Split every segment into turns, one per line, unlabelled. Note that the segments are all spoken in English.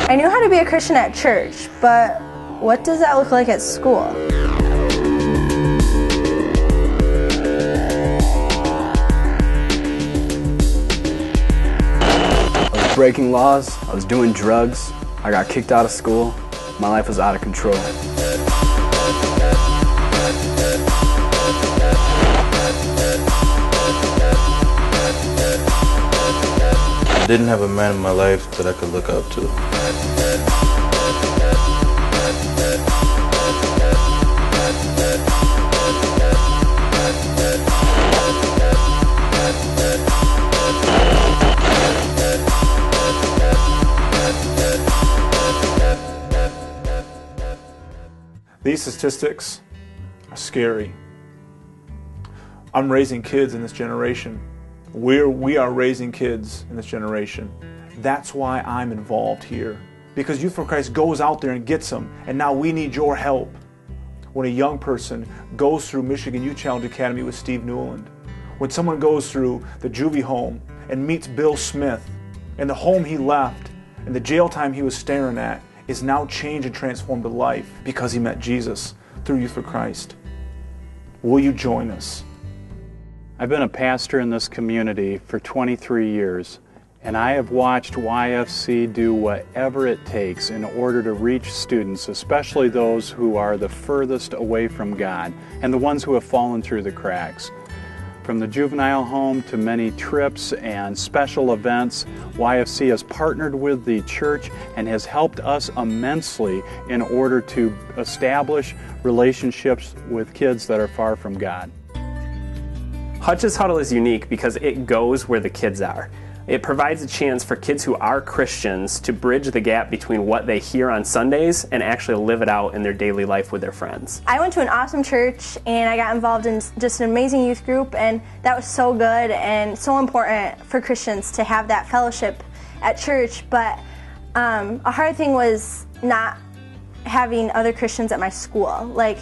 I knew how to be a Christian at church, but what does that look like at school?
I was breaking laws, I was doing drugs, I got kicked out of school, my life was out of control.
I didn't have a man in my life that I could look up to.
These statistics are scary. I'm raising kids in this generation. We are raising kids in this generation. That's why I'm involved here. Because Youth for Christ goes out there and gets them, and now we need your help. When a young person goes through Michigan Youth Challenge Academy with Steve Newland, when someone goes through the juvie home and meets Bill Smith, and the home he left and the jail time he was staring at is now changed and transformed to life because he met Jesus through Youth for Christ. Will you join us?
I've been a pastor in this community for 23 years, and I have watched YFC do whatever it takes in order to reach students, especially those who are the furthest away from God and the ones who have fallen through the cracks. From the juvenile home to many trips and special events, YFC has partnered with the church and has helped us immensely in order to establish relationships with kids that are far from God.
Hutch's Huddle is unique because it goes where the kids are. It provides a chance for kids who are Christians to bridge the gap between what they hear on Sundays and actually live it out in their daily life with their friends.
I went to an awesome church and I got involved in just an amazing youth group, and that was so good and so important for Christians to have that fellowship at church. But a hard thing was not having other Christians at my school, like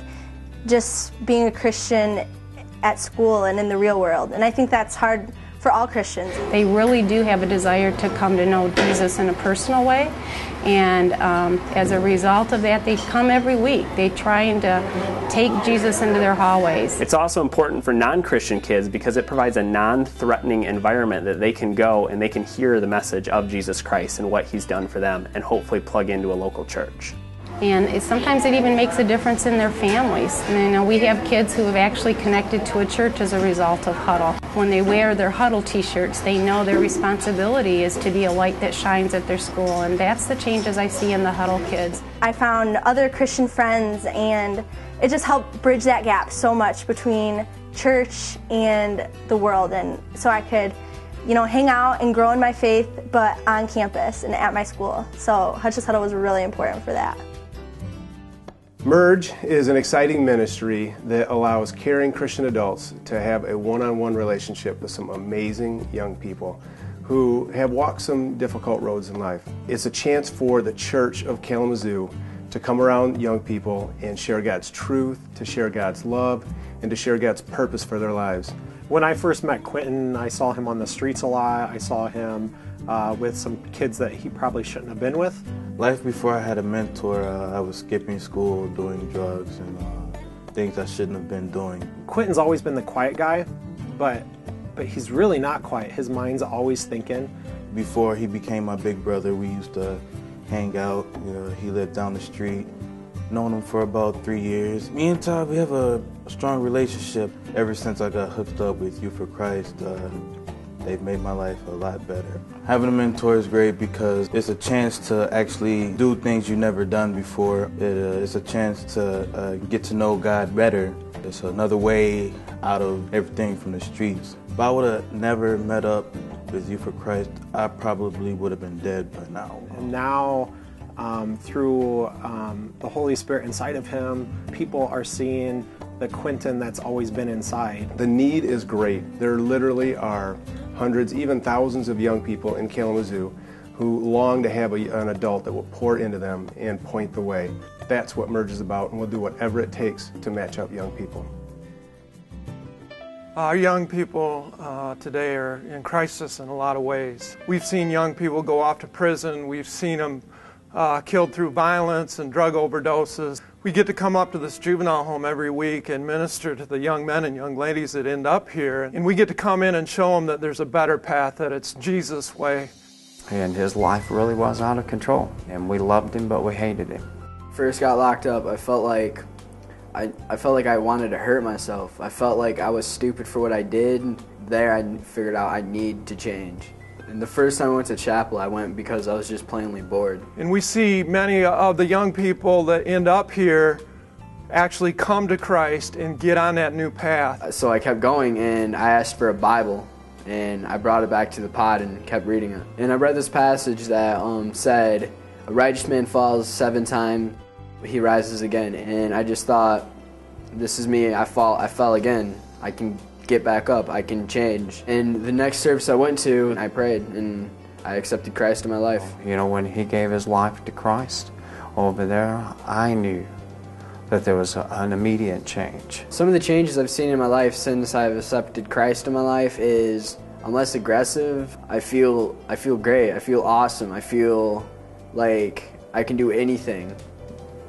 just being a Christian at school and in the real world. And I think that's hard for all Christians.
They really do have a desire to come to know Jesus in a personal way, and as a result of that, they come every week. They're trying to take Jesus into their hallways.
It's also important for non-Christian kids because it provides a non-threatening environment that they can go and they can hear the message of Jesus Christ and what He's done for them, and hopefully plug into a local church.
And sometimes it even makes a difference in their families. And, we have kids who have actually connected to a church as a result of Huddle. When they wear their Huddle t-shirts, they know their responsibility is to be a light that shines at their school, and that's the changes I see in the Huddle kids.
I found other Christian friends, and it just helped bridge that gap so much between church and the world, and so I could hang out and grow in my faith, but on campus and at my school. So Hutch's Huddle was really important for that.
Merge is an exciting ministry that allows caring Christian adults to have a one-on-one relationship with some amazing young people who have walked some difficult roads in life. It's a chance for the Church of Kalamazoo to come around young people and share God's truth, to share God's love, and to share God's purpose for their lives.
When I first met Quentin, I saw him on the streets a lot. I saw him with some kids that he probably shouldn't have been with.
Life before I had a mentor, I was skipping school, doing drugs, and things I shouldn't have been doing.
Quentin's always been the quiet guy, but he's really not quiet. His mind's always thinking.
Before he became my big brother, we used to hang out. He lived down the street. Known him for about 3 years. Me and Todd, we have a strong relationship. Ever since I got hooked up with Youth for Christ, they've made my life a lot better. Having a mentor is great because it's a chance to actually do things you've never done before. It's a chance to get to know God better. It's another way out of everything from the streets. If I would have never met up with Youth for Christ, I probably would have been dead by now.
And now, through the Holy Spirit inside of him, people are seeing the Quentin that's always been inside.
The need is great. There literally are hundreds, even thousands of young people in Kalamazoo who long to have an adult that will pour into them and point the way. That's what Merge is about, and we'll do whatever it takes to match up young people.
Our young people today are in crisis in a lot of ways. We've seen young people go off to prison. We've seen them killed through violence and drug overdoses. We get to come up to this juvenile home every week and minister to the young men and young ladies that end up here. And we get to come in and show them that there's a better path, that it's Jesus' way.
And his life really was out of control. And we loved him, but we hated him.
First got locked up, I felt like I wanted to hurt myself. I felt like I was stupid for what I did. There I figured out I need to change. And the first time I went to chapel, I went because I was just plainly bored.
And we see many of the young people that end up here actually come to Christ and get on that new path.
So I kept going, and I asked for a Bible, and I brought it back to the pod and kept reading it. And I read this passage that said, "A righteous man falls 7 times, he rises again." And I just thought, this is me. I fell again. I can get back up. I can change. And the next service I went to, I prayed and I accepted Christ in my life.
You know, when he gave his life to Christ over there, I knew that there was an immediate change.
Some of the changes I've seen in my life since I've accepted Christ in my life is I'm less aggressive. I feel great. I feel awesome. I feel like I can do anything.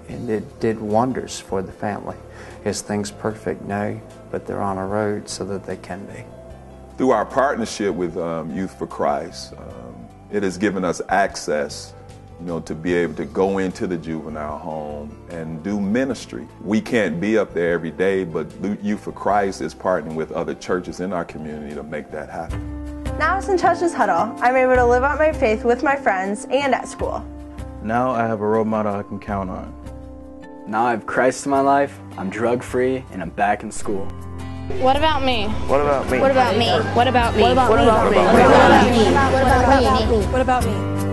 And it did wonders for the family. Is things perfect? No, but they're on a road so that they can be.
Through our partnership with Youth for Christ, it has given us access, to be able to go into the juvenile home and do ministry. We can't be up there every day, but Youth for Christ is partnering with other churches in our community to make that happen.
Now as in Church's Huddle, I'm able to live out my faith with my friends and at school.
Now I have a role model I can count on.
Now I have Christ in my life, I'm drug-free, and I'm back in school.
What about me?
What about me?
What about me? What about me?
What about me?
What about me?
What about me?
What about me?